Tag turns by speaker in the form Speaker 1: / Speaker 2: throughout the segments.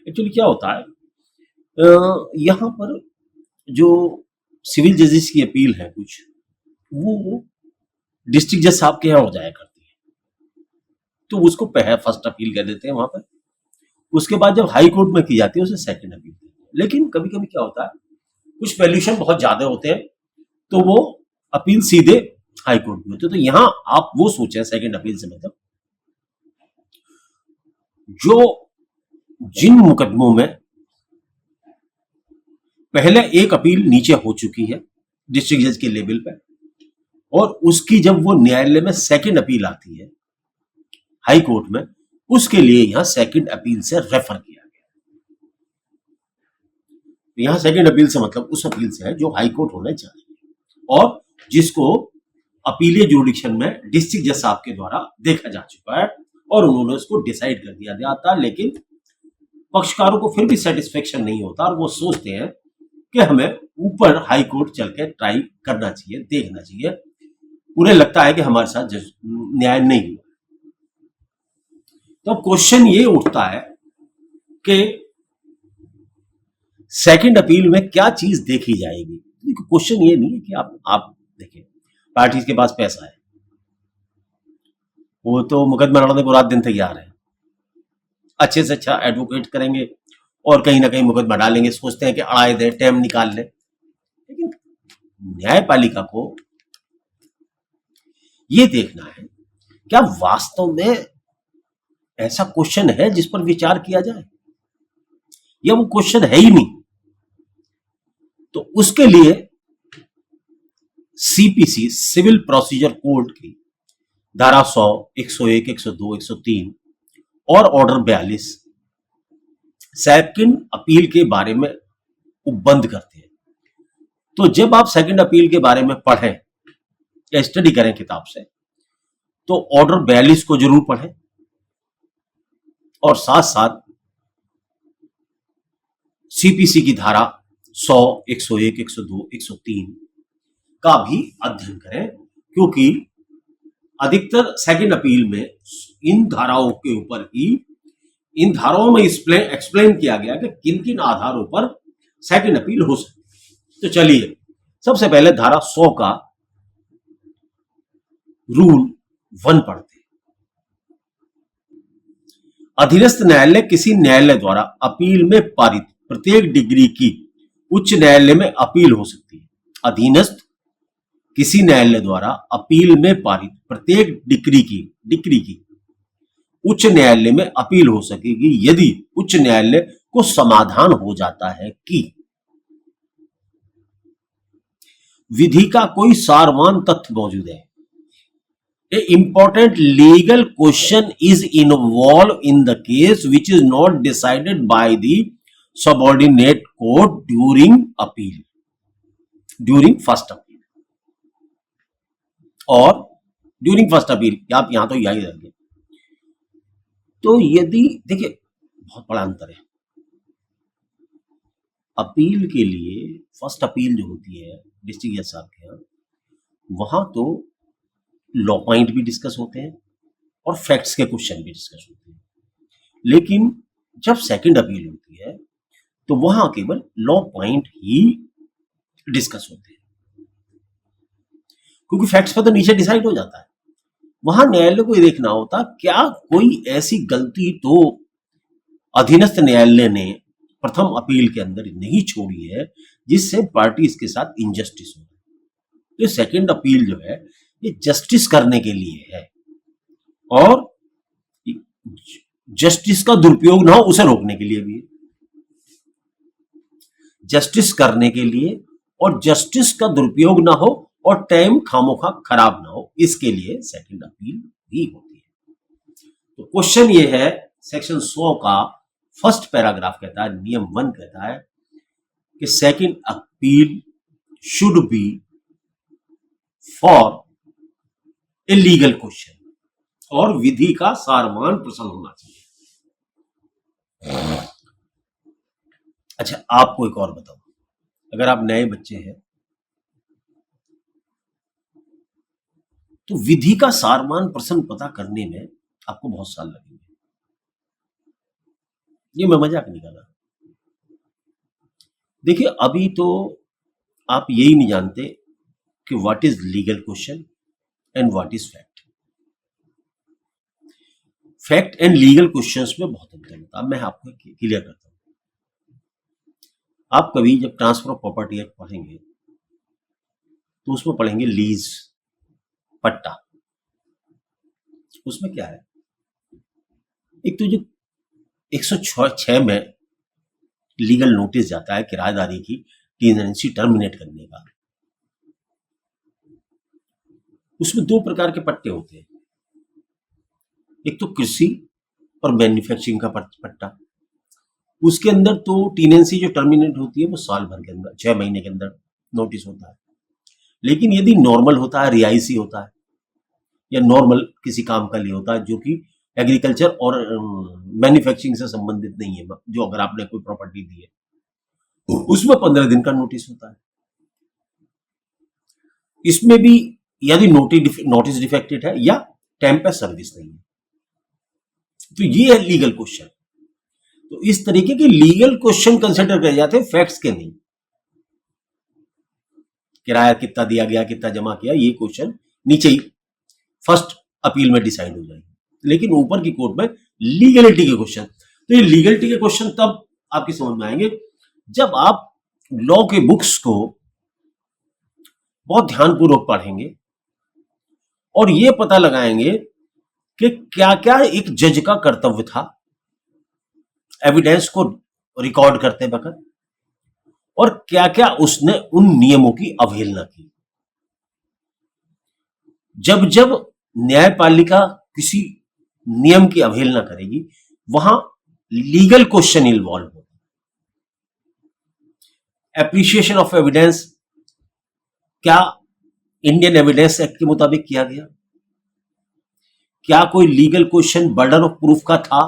Speaker 1: Actually क्या होता है, यहाँ पर जो सिविल जजेस की अपील है कुछ, वो डिस्ट्रिक्ट जज साहब के यहाँ हो जाया करती है, तो उसको फर्स्ट अपील कह देते हैं वहां पर। उसके बाद जब हाई कोर्ट में की जाती है उसे सेकंड अपील कहते हैं। लेकिन कभी कभी क्या होता है, कुछ वैल्यूशन बहुत ज्यादा होते हैं, तो वो अपील सीधे हाई कोर्ट में होती है। तो यहां आप वो सोचें सेकंड अपील से मतलब जो जिन मुकदमों में पहले एक अपील नीचे हो चुकी है डिस्ट्रिक्ट जज के लेवल पे, और उसकी जब वो न्यायालय में सेकंड अपील आती है हाई कोर्ट में, उसके लिए यहां सेकंड अपील से रेफर किया गया। यहां सेकंड अपील से मतलब उस अपील से है जो हाई कोर्ट होना चाहिए और जिसको अपीलीय जुडिक्शन में डिस्ट्रिक्ट जज साहब के द्वारा देखा जा चुका है और उन्होंने उसको डिसाइड कर दिया जाता, लेकिन पक्षकारों को फिर भी सेटिस्फेक्शन नहीं होता और वो सोचते हैं कि हमें ऊपर हाई कोर्ट चल के ट्राई करना चाहिए, देखना चाहिए। उन्हें लगता है कि हमारे साथ न्याय नहीं हुआ। तो क्वेश्चन ये उठता है कि सेकंड अपील में क्या चीज देखी जाएगी। क्वेश्चन ये नहीं है कि आप देखें, पार्टी के पास पैसा है, वो तो मुकदमा लड़ने को रात दिन तैयार है, अच्छे से अच्छा एडवोकेट करेंगे और कहीं ना कहीं मुकदमा डालेंगे, सोचते हैं कि अड़ाए दे, टाइम निकाल ले। लेकिन न्यायपालिका को ये देखना है क्या वास्तव में ऐसा क्वेश्चन है जिस पर विचार किया जाए, या वो क्वेश्चन है ही नहीं। तो उसके लिए सीपीसी सिविल प्रोसीजर कोड की धारा 100, 101, 102, 103 और ऑर्डर 42 सेकंड अपील के बारे में उपबंध करते हैं। तो जब आप सेकंड अपील के बारे में पढ़ें या स्टडी करें किताब से, तो ऑर्डर 42 को जरूर पढ़ें और साथ साथ सीपीसी की धारा 100, 101, 102, 103 का भी अध्ययन करें, क्योंकि अधिकतर सेकंड अपील में इन धाराओं के ऊपर ही, इन धाराओं में एक्सप्लेन किया गया कि किन किन आधारों पर सेकंड अपील हो सकती है। तो चलिए सबसे पहले धारा 100 का रूल 1 पढ़ते हैं। अधीनस्थ न्यायालय किसी न्यायालय द्वारा अपील में पारित प्रत्येक डिग्री की उच्च न्यायालय में अपील हो सकती है। अधीनस्थ किसी न्यायालय द्वारा अपील में पारित प्रत्येक डिग्री की उच्च न्यायालय में अपील हो सकेगी यदि उच्च न्यायालय को समाधान हो जाता है कि विधि का कोई सारवान तथ्य मौजूद है। A important legal question is involved in the case which is not decided by the subordinate court during first appeal और ड्यूरिंग फर्स्ट अपील। आप यहां तो यही रखेंगे। तो यदि देखिए बहुत बड़ा अंतर है, अपील के लिए फर्स्ट अपील जो होती है डिस्ट्रिक्ट जज साहब के यहाँ, वहां तो लॉ पॉइंट भी डिस्कस होते हैं और फैक्ट्स के क्वेश्चन भी डिस्कस होते हैं। लेकिन जब सेकंड अपील होती है तो वहां केवल लॉ पॉइंट ही डिस्कस होते हैं, क्योंकि फैक्ट्स पर तो नीचे डिसाइड हो जाता है। वहां न्यायालय को ये देखना होता क्या कोई ऐसी गलती तो अधीनस्थ न्यायालय ने प्रथम अपील के अंदर नहीं छोड़ी है जिससे पार्टीज के साथ इनजस्टिस हो। तो सेकंड अपील जो है ये जस्टिस करने के लिए है और जस्टिस का दुरुपयोग ना हो उसे रोकने के लिए भी है। जस्टिस करने के लिए और जस्टिस का दुरुपयोग ना हो और टाइम खामोखा खराब ना हो, इसके लिए सेकंड अपील भी होती है। तो क्वेश्चन ये है, सेक्शन 100 का फर्स्ट पैराग्राफ कहता है, नियम 1 कहता है कि second appeal should be for a legal question और विधि का सारवान प्रश्न होना चाहिए। अच्छा, आपको एक और बताऊं, अगर आप नए बच्चे हैं तो विधि का सारवान प्रश्न पता करने में आपको बहुत साल लगेंगे। ये मैं मजाक नहीं कर रहा। देखिए अभी तो आप यही नहीं जानते कि what is legal question and what is fact. Fact and legal questions में बहुत अंतर होता है। अब मैं आपको क्लियर करता हूं। आप कभी जब ट्रांसफर ऑफ प्रॉपर्टी एक्ट पढ़ेंगे तो उसमें पढ़ेंगे लीज, पट्टा। उसमें क्या है, एक तो जो 106 में लीगल नोटिस जाता है किराएदारी की टेनेंसी टर्मिनेट करने का, उसमें दो प्रकार के पट्टे होते हैं। एक तो कृषि और मैन्युफैक्चरिंग का पट्टा। उसके अंदर तो टेनेंसी जो टर्मिनेट होती है वो साल भर के अंदर, 6 महीने के अंदर नोटिस होता है। लेकिन यदि नॉर्मल होता है, रियायसी होता है या नॉर्मल किसी काम का लिए होता है जो कि एग्रीकल्चर और मैन्युफैक्चरिंग से संबंधित नहीं है, जो अगर आपने कोई प्रॉपर्टी दी है उसमें 15 दिन का नोटिस होता है। इसमें भी यदि नोटिस डिफेक्टेड है या टेम्पर सर्विस नहीं है, तो ये है लीगल क्वेश्चन। तो इस तरीके के लीगल क्वेश्चन कंसिडर करे जाते हैं, फैक्ट्स के नहीं। किराया कितना दिया गया, कितना जमा किया, ये क्वेश्चन नीचे ही फर्स्ट अपील में डिसाइड हो जाएंगे, लेकिन ऊपर की कोर्ट में लीगलिटी के क्वेश्चन। तो ये लीगलिटी के क्वेश्चन तब आपकी समझ में आएंगे जब आप लॉ के बुक्स को बहुत ध्यानपूर्वक पढ़ेंगे और ये पता लगाएंगे कि क्या क्या एक जज का कर्तव्य था एविडेंस को रिकॉर्ड करते वक्त, और क्या क्या उसने उन नियमों की अवहेलना की। जब जब न्यायपालिका किसी नियम की अवहेलना करेगी वहां लीगल क्वेश्चन इन्वॉल्व होगा। एप्रिसिएशन ऑफ एविडेंस क्या इंडियन एविडेंस एक्ट के मुताबिक किया गया? क्या कोई legal question burden of proof का था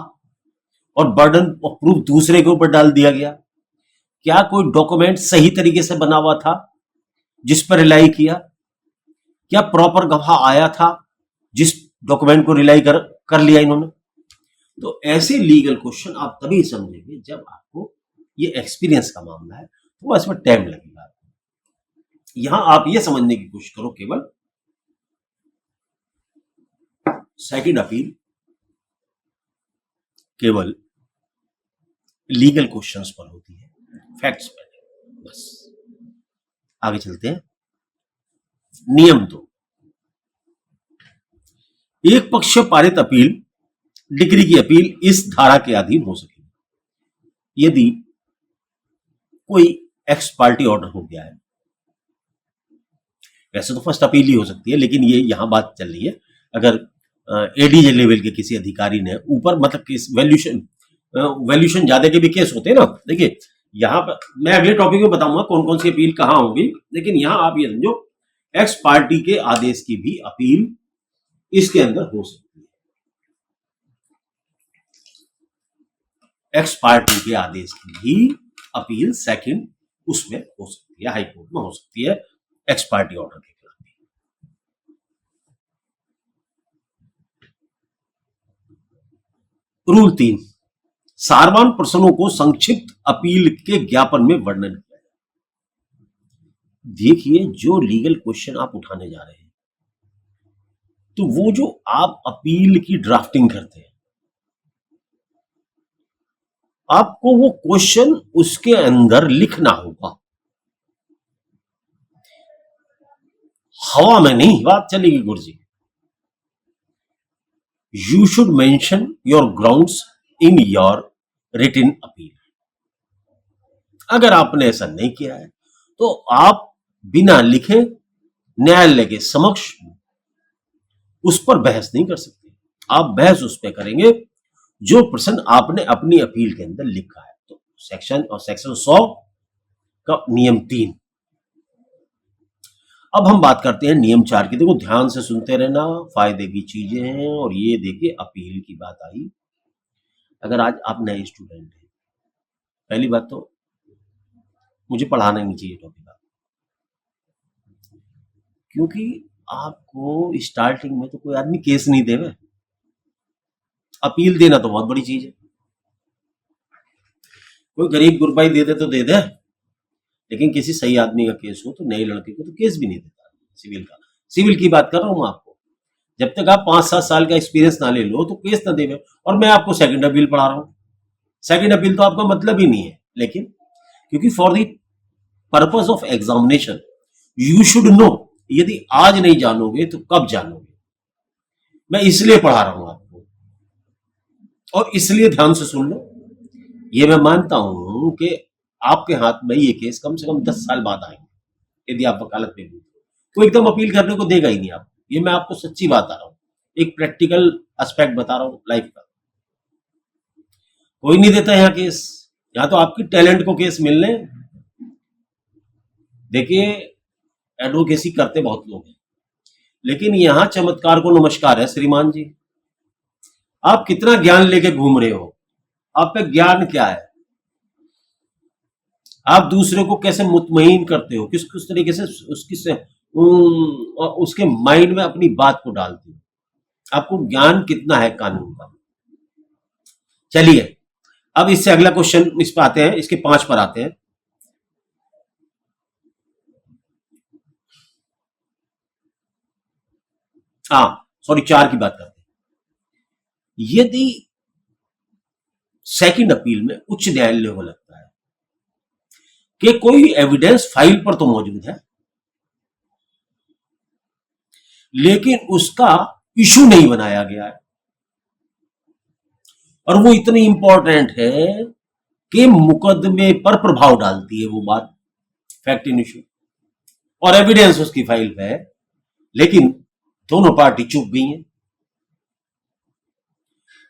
Speaker 1: और बर्डन ऑफ प्रूफ दूसरे के ऊपर डाल दिया गया? क्या कोई डॉक्यूमेंट सही तरीके से बना हुआ था जिस पर रिलाई किया? क्या प्रॉपर गवाह आया था जिस डॉक्यूमेंट को रिलाई कर लिया इन्होंने? तो ऐसे लीगल क्वेश्चन आप तभी समझेंगे जब आपको ये एक्सपीरियंस का मामला है, तो इसमें टाइम लगेगा। यहां आप ये समझने की कोशिश करो केवल सेकंड अपील केवल लीगल क्वेश्चंस पर होती है, फैक्ट्स पर नहीं। बस आगे चलते हैं। नियम 2, एक पक्ष पारित अपील डिग्री की अपील इस धारा के अधीन हो सकेगी यदि कोई एक्स पार्टी ऑर्डर हो गया है। वैसे तो फर्स्ट अपील ही हो सकती है, लेकिन ये यहां बात चल रही है अगर एडीजे लेवल के किसी अधिकारी ने ऊपर, मतलब किस वैल्यूशन ज्यादा के भी केस होते हैं ना। देखिए यहां पर मैं अगले टॉपिक में बताऊंगा कौन कौन सी अपील कहां होगी, लेकिन यहां आप ये समझो एक्स पार्टी के आदेश की भी अपील इसके अंदर हो सकती है। एक्स पार्टी के आदेश की भी अपील सेकंड उसमें हो सकती है, हाई कोर्ट में हो सकती है एक्स पार्टी ऑर्डर के खिलाफ भी। रूल 3, सारवान प्रश्नों को संक्षिप्त अपील के ज्ञापन में वर्णन किया है। देखिए जो लीगल क्वेश्चन आप उठाने जा रहे हैं, तो वो जो आप अपील की ड्राफ्टिंग करते हैं, आपको वो क्वेश्चन उसके अंदर लिखना होगा। हवा में नहीं बात चलेगी गुरुजी। You should mention your grounds in your written appeal. अगर आपने ऐसा नहीं किया है तो आप बिना लिखे न्यायालय के समक्ष उस पर बहस नहीं कर सकते। आप बहस उस पर करेंगे जो प्रश्न आपने अपनी अपील के अंदर लिखा है। तो सेक्शन 100 का नियम 3। अब हम बात करते हैं नियम 4 की। देखो ध्यान से सुनते रहना, फायदे की चीजें हैं। और ये देखिए अपील की बात आई। अगर आज आप नए स्टूडेंट हैं, पहली बात तो मुझे पढ़ाना नहीं चाहिए टॉपिक आप, क्योंकि आपको स्टार्टिंग में तो कोई आदमी केस नहीं देवे। अपील देना तो बहुत बड़ी चीज है। कोई गरीब गुरबाई दे दे तो दे दे, लेकिन किसी सही आदमी का केस हो तो नए लड़के को तो केस भी नहीं देता सिविल का। सिविल की बात कर रहा हूं आपको। जब तक आप 5-7 साल का एक्सपीरियंस ना ले लो तो केस ना देवे। और मैं आपको सेकंड अपील पढ़ा रहा हूँ। सेकंड अपील तो आपका मतलब ही नहीं है, लेकिन क्योंकि for the purpose of examination you should know. यदि आज नहीं जानोगे तो कब जानोगे? मैं इसलिए पढ़ा रहा हूं आपको, और इसलिए ध्यान से सुन लो। ये मैं मानता हूं कि आपके हाथ में ये केस कम से कम 10 साल बाद आएंगे यदि आप वकालत में भी, तो एकदम अपील करने को देगा ही नहीं आपको। ये मैं आपको सच्ची बात आ रहा हूँ, एक प्रैक्टिकल एस्पेक्ट बता रहा हूँ लाइफ का। कोई नहीं देता यहाँ केस। यहाँ तो आपकी टैलेंट को केस मिलने। देखिए, एडवोकेसी करते बहुत लोग हैं, लेकिन यहाँ चमत्कार को नमस्कार है श्रीमान जी। आप कितना ज्ञान लेके घूम रहे हो, आप पे ज्ञान क्या है? आप दूसरे को कैसे मुतमईन करते हो, किस किस तरीके से उसके माइंड में अपनी बात को डालते हो? आपको ज्ञान कितना है कानून का? चलिए, अब इससे अगला क्वेश्चन इस पर आते हैं, इसके 5 पर आते हैं। हाँ, सॉरी, 4 की बात करते हैं। यदि सेकंड अपील में उच्च न्यायालय को लगता है कि कोई एविडेंस फाइल पर तो मौजूद है, लेकिन उसका इशू नहीं बनाया गया है, और वो इतनी इंपॉर्टेंट है कि मुकदमे पर प्रभाव डालती है वो बात, फैक्ट इन इशू, और एविडेंस उसकी फाइल पे है, लेकिन दोनों पार्टी चुप गई हैं,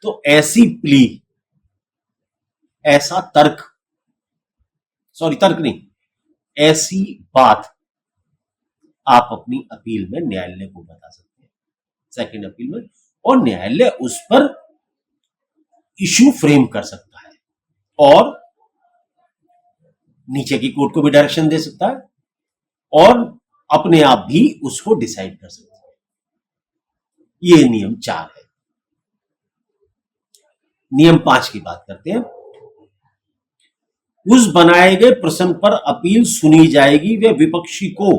Speaker 1: तो ऐसी प्ली, ऐसा तर्क, सॉरी तर्क नहीं, ऐसी बात आप अपनी अपील में न्यायालय को बता सकते हैं, सेकंड अपील में, और न्यायालय उस पर इशू फ्रेम कर सकता है और नीचे की कोर्ट को भी डायरेक्शन दे सकता है और अपने आप भी उसको डिसाइड कर सकता है। ये नियम 4 है। नियम 5 की बात करते हैं। उस बनाए गए प्रश्न पर अपील सुनी जाएगी व विपक्षी को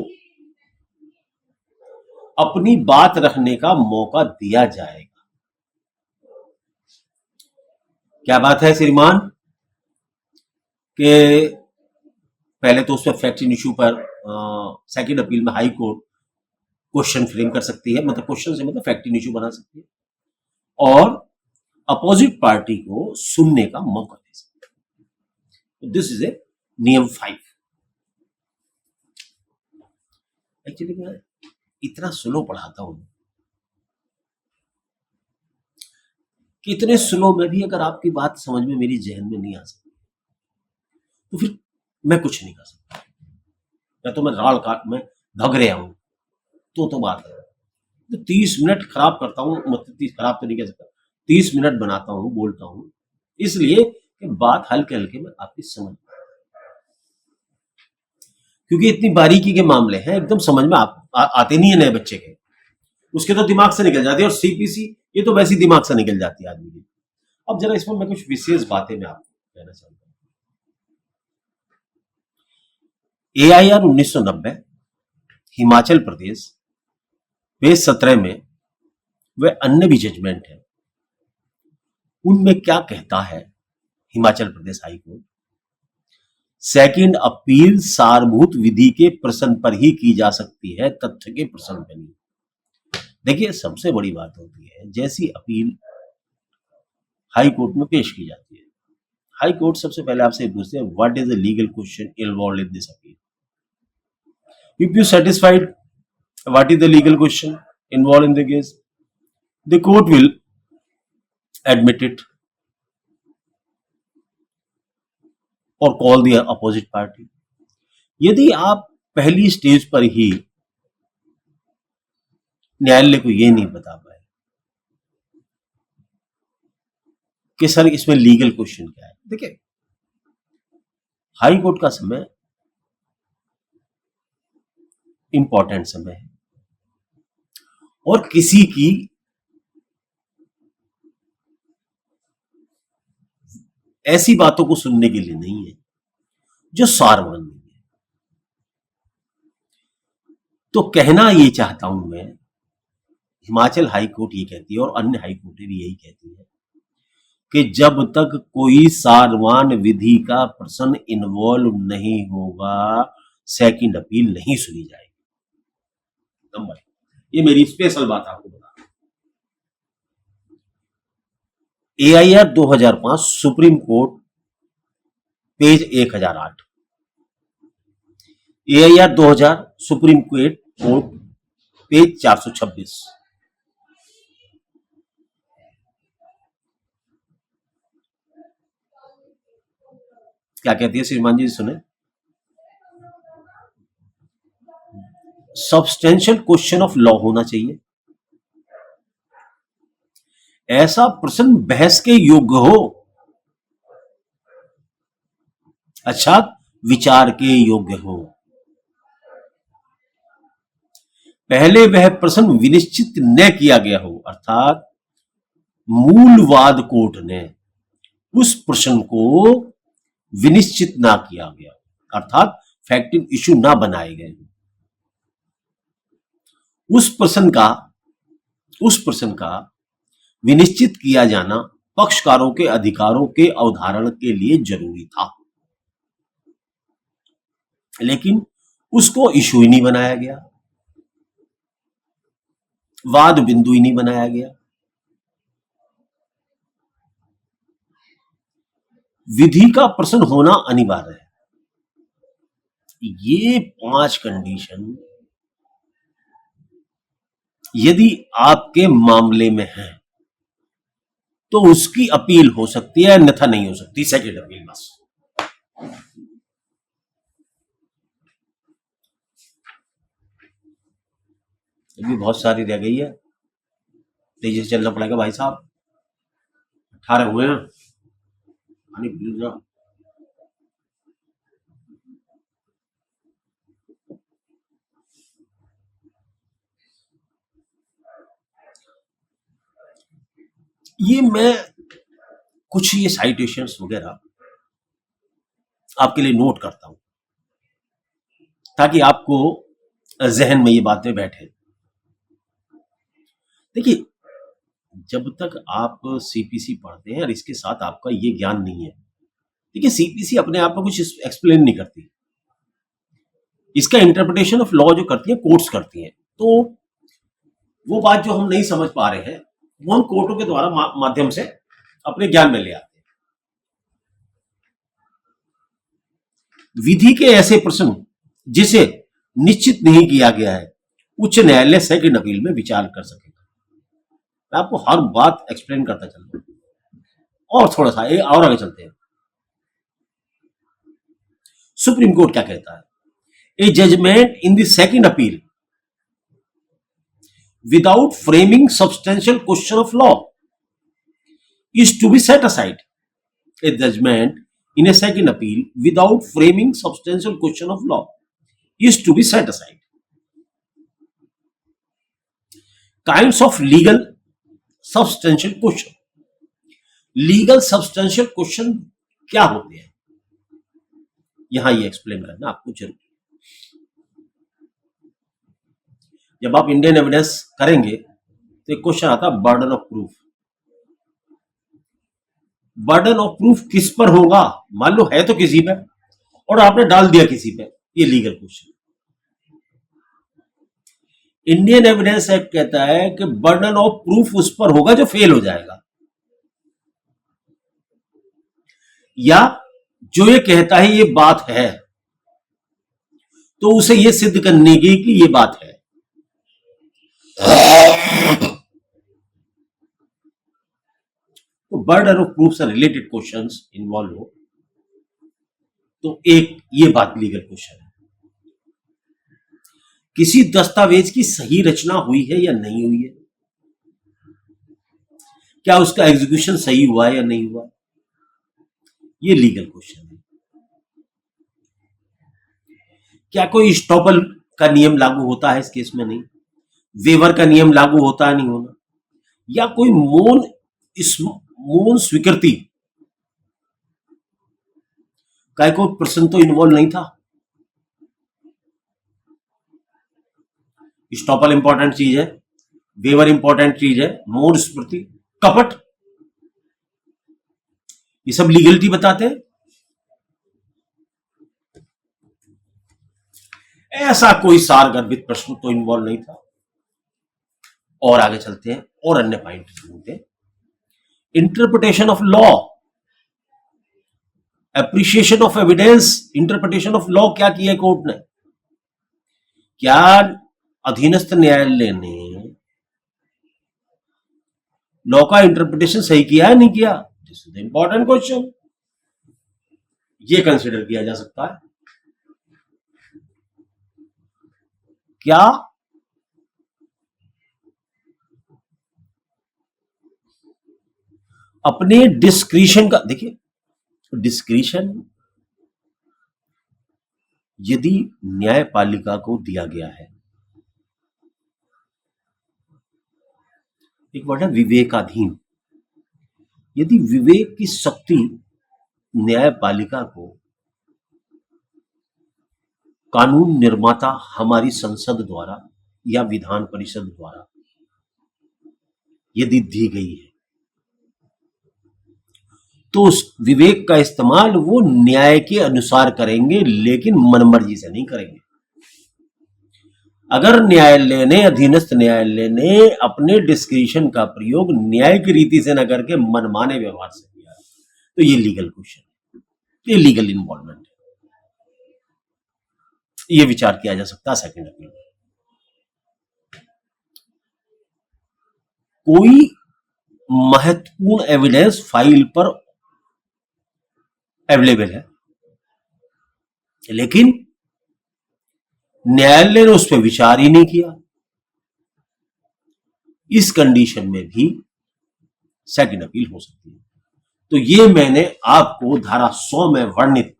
Speaker 1: अपनी बात रखने का मौका दिया जाएगा। क्या बात है श्रीमान? कि पहले तो उस पर फैक्ट इन इशू पर सेकंड अपील में हाई कोर्ट क्वेश्चन फ्रेम कर सकती है, मतलब क्वेश्चन से मतलब फैक्ट इन इशू बना सकती है, और अपोजिट पार्टी को सुनने का मौका दे सकती है। दिस इज ए नियम 5। एक्चुअली मैं इतना स्लो पढ़ाता हूं कि इतने स्लो में भी अगर आपकी बात समझ में मेरी जहन में नहीं आ सकती तो फिर मैं कुछ नहीं कर सकता, या तो मैं राल काट में भग रहा हूं तो बात है। तो 30 मिनट खराब करता हूं, मतलब 30 खराब तो नहीं कह सकता, 30 मिनट बनाता हूं, बोलता हूं, इसलिए कि बात हल्के हल्के में आपकी समझ, क्योंकि इतनी बारीकी के मामले हैं, एकदम समझ में आते नहीं है नए बच्चे के, उसके तो दिमाग से निकल जाती है, और सीपीसी ये तो वैसे दिमाग से निकल जाती है आदमी की। अब जरा इसमें मैं कुछ विशेष बातें मैं आपको कहना चाहता हूँ। AIR 1990 हिमाचल प्रदेश पेज 17 में वे अन्य भी जजमेंट है, उनमें क्या कहता है Himachal Pradesh high court? Second appeal सारभूत विधि के प्रश्न पर ही की जा सकती है, तथ्य के प्रश्न पर नहीं। देखिए, सबसे बड़ी बात होती है, जैसी अपील हाई कोर्ट में पेश की जाती है, हाई कोर्ट सबसे पहले आपसे पूछते हैं what is the legal question involved in this appeal. If you satisfied what is the legal question involved in the case, the court will admit it और कॉल द अपोजिट पार्टी। यदि आप पहली stage पर ही न्यायालय को यह नहीं बता पाए कि सर इसमें लीगल क्वेश्चन क्या है, देखिए हाई कोर्ट का समय इंपॉर्टेंट समय है, और किसी की ऐसी बातों को सुनने के लिए नहीं है जो सारवान नहीं है। तो कहना ये चाहता हूं मैं, हिमाचल हाई कोर्ट ये कहती है और अन्य हाई कोर्टें भी यही कहती है कि जब तक कोई सारवान विधि का प्रश्न इन्वॉल्व नहीं होगा, सेकंड अपील नहीं सुनी जाएगी। नंबर, ये मेरी स्पेशल बात आपको बता। AIR 2005 supreme court page 1008, AIR 2000 supreme court page 426। क्या कहती है श्रीमान जी, सुने। सब्सटेंशियल क्वेश्चन ऑफ लॉ होना चाहिए, ऐसा प्रश्न बहस के योग्य हो, अच्छा विचार के योग्य हो। पहले वह प्रश्न विनिश्चित न किया गया हो, अर्थात मूलवाद कोर्ट ने उस प्रश्न को विनिश्चित ना किया गया, अर्थात फैक्टिव इशू ना बनाए गए। उस प्रश्न का विनिश्चित किया जाना पक्षकारों के अधिकारों के अवधारण के लिए जरूरी था, लेकिन उसको इशू ही नहीं बनाया गया, वाद बिंदु ही नहीं बनाया गया। विधि का प्रश्न होना अनिवार्य है। ये 5 कंडीशन यदि आपके मामले में है तो उसकी अपील हो सकती है, अन्यथा नहीं हो सकती, सेकंड अपील बस। अभी बहुत सारी रह गई है, तेजी से चलना पड़ेगा भाई साहब। 18 हुए हैं, पानी पी लो। ये मैं कुछ ये साइटेशंस वगैरह आपके लिए नोट करता हूं ताकि आपको जहन में ये बातें बैठे। देखिए, जब तक आप सीपीसी पढ़ते हैं और इसके साथ आपका ये ज्ञान नहीं है, देखिए सीपीसी अपने आप में कुछ एक्सप्लेन नहीं करती, इसका इंटरप्रिटेशन ऑफ लॉ जो करती है कोर्ट्स करती हैं। तो वो बात जो हम नहीं समझ पा रहे हैं वो हम कोर्टों के द्वारा माध्यम से अपने ज्ञान में ले आते हैं। विधि के ऐसे प्रश्न जिसे निश्चित नहीं किया गया है, उच्च न्यायालय सेकंड अपील में विचार कर सकेगा। मैं आपको हर बात एक्सप्लेन करता चल रहा हूं और थोड़ा सा और आगे चलते हैं। सुप्रीम कोर्ट क्या कहता है? A judgment in the second appeal without framing substantial question of law is to be set aside. A judgment in a second appeal without framing substantial question of law is to be set aside. Kinds of legal substantial question. Legal substantial question क्या होते हैं, यहां ये explain करना आपको जरूरी। जब आप इंडियन एविडेंस करेंगे तो एक क्वेश्चन आता है burden of proof. Burden of proof किस पर होगा? मान लो है तो किसी पे और आपने डाल दिया किसी पे, ये legal question. Indian evidence act कहता है कि बर्डन ऑफ प्रूफ उस पर होगा जो फेल हो जाएगा, या जो ये कहता है ये बात है तो उसे ये सिद्ध करने की कि ये बात है। तो बर्डन ऑफ प्रूफ से रिलेटेड क्वेश्चंस इन्वॉल्व हो तो एक ये बात लीगल क्वेश्चन है, किसी दस्तावेज की सही रचना हुई है या नहीं हुई है, क्या उसका एग्जीक्यूशन सही हुआ है या नहीं हुआ, ये लीगल क्वेश्चन है। क्या कोई स्टॉपल का नियम लागू होता है इस केस में? नहीं। वेवर का नियम लागू होता है, नहीं होना। या कोई मौन स्वीकृति काय को प्रश्न तो इन्वॉल्व नहीं था। स्टॉपल इंपॉर्टेंट चीज है, वेवर इंपॉर्टेंट चीज है, मोर स्मृति, कपट, ये सब लीगलिटी बताते हैं। ऐसा कोई सार गर्भित प्रश्न तो इन्वॉल्व नहीं था। और आगे चलते हैं और अन्य पॉइंट ढूंढते हैं। Interpretation of law, appreciation of evidence, interpretation of law क्या किया कोर्ट ने? क्या अधीनस्थ न्यायालय ने लॉ का इंटरप्रिटेशन सही किया है, नहीं किया? This is the important question. ये कंसिडर किया जा सकता है। क्या अपने डिस्क्रिशन का, देखिए डिस्क्रिशन यदि न्यायपालिका को दिया गया है, एक वर्ड है विवेकाधीन, यदि विवेक की शक्ति न्यायपालिका को कानून निर्माता हमारी संसद द्वारा या विधान परिषद द्वारा यदि दी गई है, तो उस विवेक का इस्तेमाल वो न्याय के अनुसार करेंगे, लेकिन मनमर्जी से नहीं करेंगे। अगर न्यायालय ने, अधीनस्थ न्यायालय ने अपने डिस्क्रिशन का प्रयोग न्याय की रीति से न करके मनमाने व्यवहार से किया, तो ये लीगल क्वेश्चन है, ये लीगल इन्वॉल्वमेंट है, ये विचार किया जा सकता है सेकंड अपील में। कोई महत्वपूर्ण एविडेंस फाइल पर अवेलेबल है, लेकिन न्यायालय ने उस पर विचार ही नहीं किया, इस कंडीशन में भी सेकंड अपील हो सकती है। तो ये मैंने आपको धारा 100 में वर्णित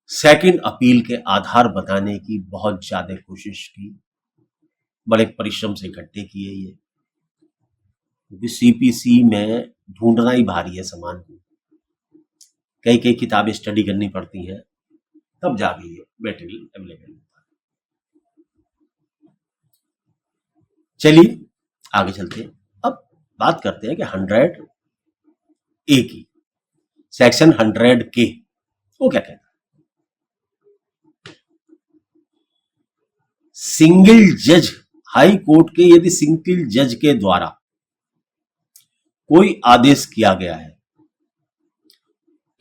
Speaker 1: सेकंड अपील के आधार बताने की बहुत ज्यादा कोशिश की, बड़े परिश्रम से इकट्ठे किए ये, क्योंकि सीपीसी में ढूंढना ही भारी है सामान को, कई कई किताबें स्टडी करनी पड़ती हैं, तब जाके ये मटेरियल अवेलेबल होता है। चलिए आगे चलते हैं। अब बात करते हैं कि 100A की, सेक्शन 100K वो क्या कहता है? सिंगल जज, हाई कोर्ट के यदि सिंगल जज के द्वारा कोई आदेश किया गया है,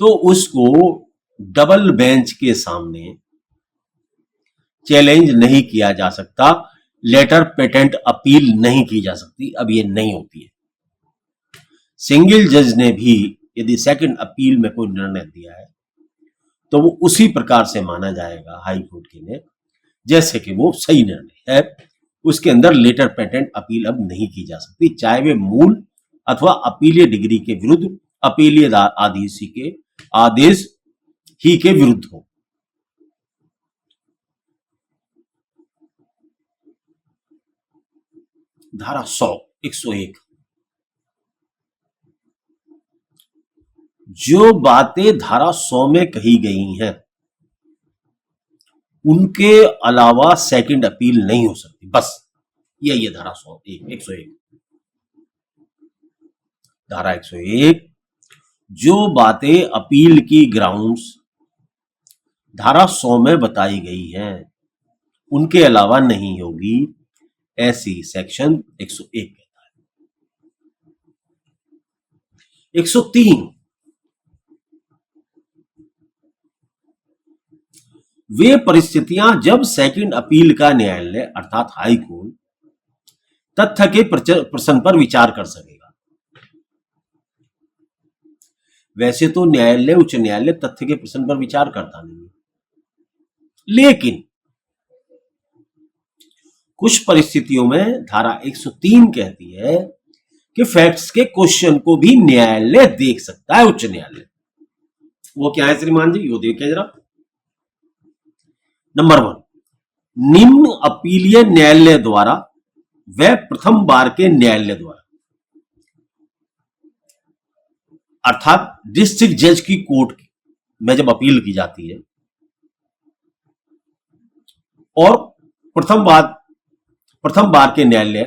Speaker 1: तो उसको डबल बेंच के सामने चैलेंज नहीं किया जा सकता, लेटर पेटेंट अपील नहीं की जा सकती। अब ये नहीं होती है। सिंगल जज ने भी यदि सेकंड अपील में कोई निर्णय दिया है, तो वो उसी प्रकार से माना जाएगा हाई कोर्ट के ने, जैसे कि वो सही निर्णय है। उसके अंदर लेटर पेटेंट अपील अब नहीं की जा सकती, चाहे वे मूल अथवा अपीलीय डिग्री के विरुद्ध अपीलीय आदेश ही के विरुद्ध हो। धारा 101 जो बातें धारा 100 में कही गई हैं, उनके अलावा सेकंड अपील नहीं हो सकती, बस ये धारा 101। धारा 101 जो बातें अपील की ग्राउंड्स धारा 100 में बताई गई हैं, उनके अलावा नहीं होगी, ऐसी सेक्शन 101 कहता है। 103 वे परिस्थितियां जब सेकंड अपील का न्यायालय अर्थात हाई कोर्ट तथ्य के प्रश्न पर विचार कर सकेगा। वैसे तो न्यायालय, उच्च न्यायालय तथ्य के प्रश्न पर विचार करता नहीं है, लेकिन कुछ परिस्थितियों में धारा 103 कहती है कि फैक्ट्स के क्वेश्चन को भी न्यायालय देख सकता है, उच्च न्यायालय। वो क्या है श्रीमान जी, वो देखिए जरा। नंबर 1, निम्न अपीलीय न्यायालय द्वारा व प्रथम बार के न्यायालय द्वारा अर्थात डिस्ट्रिक्ट जज की कोर्ट में जब अपील की जाती है और प्रथम बार के न्यायालय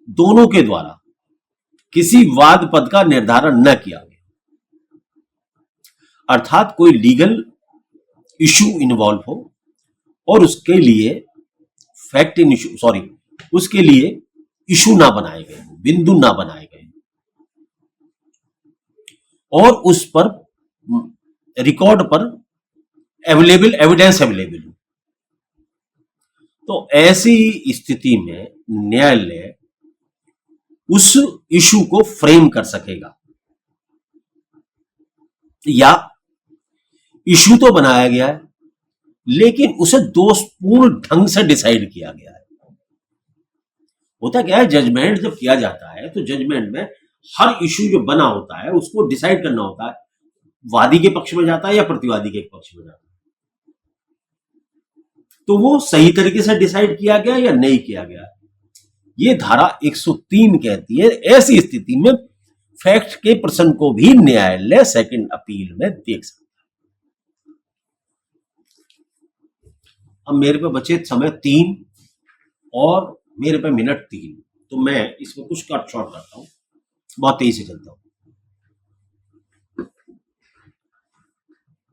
Speaker 1: दोनों के द्वारा किसी वाद पद का निर्धारण न किया गया, अर्थात कोई लीगल इशू इन्वॉल्व हो और उसके लिए उसके लिए इशू ना बनाए गए, बिंदु ना बनाए गए और उस पर रिकॉर्ड पर एविडेंस अवेलेबल हो, तो ऐसी स्थिति में न्यायालय उस इशू को फ्रेम कर सकेगा या इशू तो बनाया गया है लेकिन उसे दोषपूर्ण ढंग से डिसाइड किया गया है। होता क्या है, जजमेंट जब किया जाता है तो जजमेंट में हर इशू जो बना होता है उसको डिसाइड करना होता है, वादी के पक्ष में जाता है या प्रतिवादी के पक्ष में जाता है, तो वो सही तरीके से डिसाइड किया गया या नहीं किया गया। ये धारा 103 कहती है ऐसी स्थिति में फैक्ट के प्रश्न को भी न्यायालय सेकंड अपील में देख सकता है। अब मेरे पे बचे समय 3 और मेरे पे मिनट 3, तो मैं इसमें कुछ कट शॉर्ट करता हूं, बहुत तेजी से चलता हूं।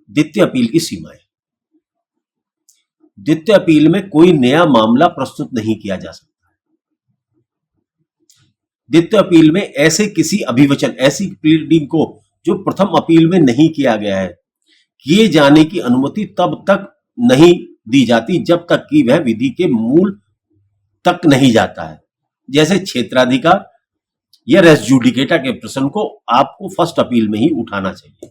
Speaker 1: द्वितीय अपील की सीमाएं। द्वितीय अपील में कोई नया मामला प्रस्तुत नहीं किया जा सकता। द्वितीय अपील में ऐसे किसी अभिवचन, ऐसी प्लीडिंग को जो प्रथम अपील में नहीं किया गया है, किए जाने की अनुमति तब तक नहीं दी जाती जब तक कि वह विधि के मूल तक नहीं जाता है। जैसे क्षेत्राधिकार या रेस जुडिकेटा के प्रश्न को आपको फर्स्ट अपील में ही उठाना चाहिए।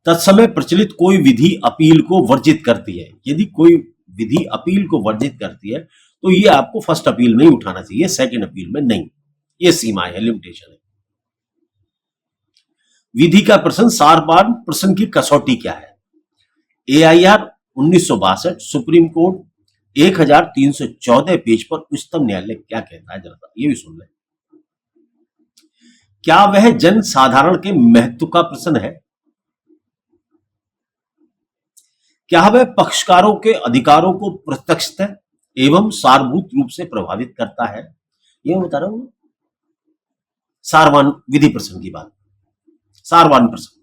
Speaker 1: तत्समय प्रचलित कोई विधि अपील को वर्जित करती है, यदि कोई विधि अपील को वर्जित करती है तो ये आपको फर्स्ट अपील में ही उठाना चाहिए, सेकंड अपील में नहीं। ये सीमाएं है, लिमिटेशन है। विधि का प्रश्न सारवान प्रश्न की कसौटी क्या है? AIR 1962 सुप्रीम कोर्ट 1314 पेज पर उच्चतम न्यायालय क्या कहता है, जरा ये भी सुन लें। क्या वह जन साधारण के महत्व का प्रश्न है? क्या वह पक्षकारों के अधिकारों को प्रत्यक्षतः एवं सारभूत रूप से प्रभावित करता है? ये मैं बता रहा हूं, सारवान विधि प्रश्न की बात, सारवान प्रश्न।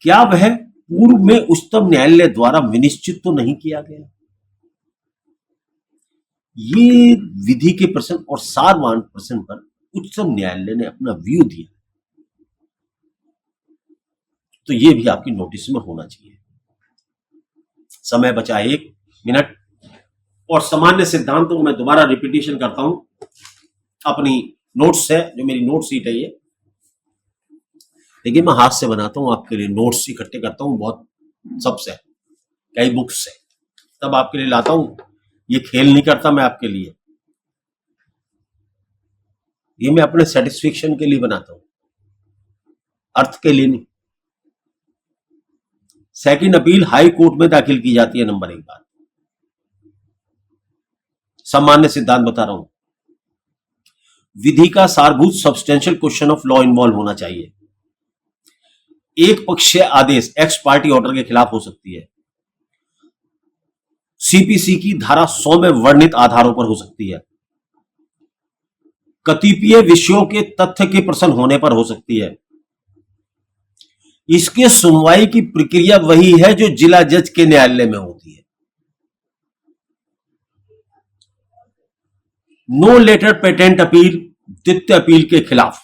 Speaker 1: क्या वह पूर्व में उच्चतम न्यायालय द्वारा विनिश्चित तो नहीं किया गया? ये विधि के प्रश्न और सारवान प्रश्न पर उच्चतम न्यायालय ने अपना व्यू दिया, तो ये भी आपकी नोटिस में होना चाहिए। समय बचा 1 मिनट और सामान्य सिद्धांतों को मैं दोबारा रिपीटिशन करता हूं अपनी नोट्स है, जो मेरी नोट सीट है ये, लेकिन मैं हाथ से बनाता हूं आपके लिए, नोट्स इकट्ठे करता हूं बहुत सबसे, कई बुक्स से, तब आपके लिए लाता हूं। ये खेल नहीं करता मैं आपके लिए, ये मैं अपने सेटिस्फेक्शन के लिए बनाता हूं, अर्थ के लिए नहीं। सेकंड अपील हाई कोर्ट में दाखिल की जाती है, नंबर 1 बात। सामान्य सिद्धांत बता रहा हूं, विधि का सारभूत substantial question of law involve होना चाहिए। एक पक्षीय आदेश एक्स पार्टी ऑर्डर के खिलाफ हो सकती है, CPC की धारा 100 में वर्णित आधारों पर हो सकती है, कतिपय विषयों के तथ्य के प्रश्न होने पर हो सकती है। इसके सुनवाई की प्रक्रिया वही है जो जिला जज के न्यायालय में होती है। नो लेटर पेटेंट अपील द्वितीय अपील के खिलाफ,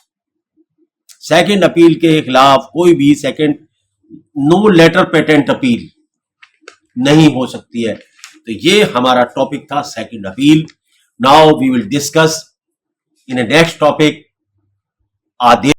Speaker 1: सेकंड अपील के खिलाफ कोई भी second no letter patent appeal नहीं हो सकती है। तो ये हमारा टॉपिक था second appeal. Now we will discuss in a next topic Adesh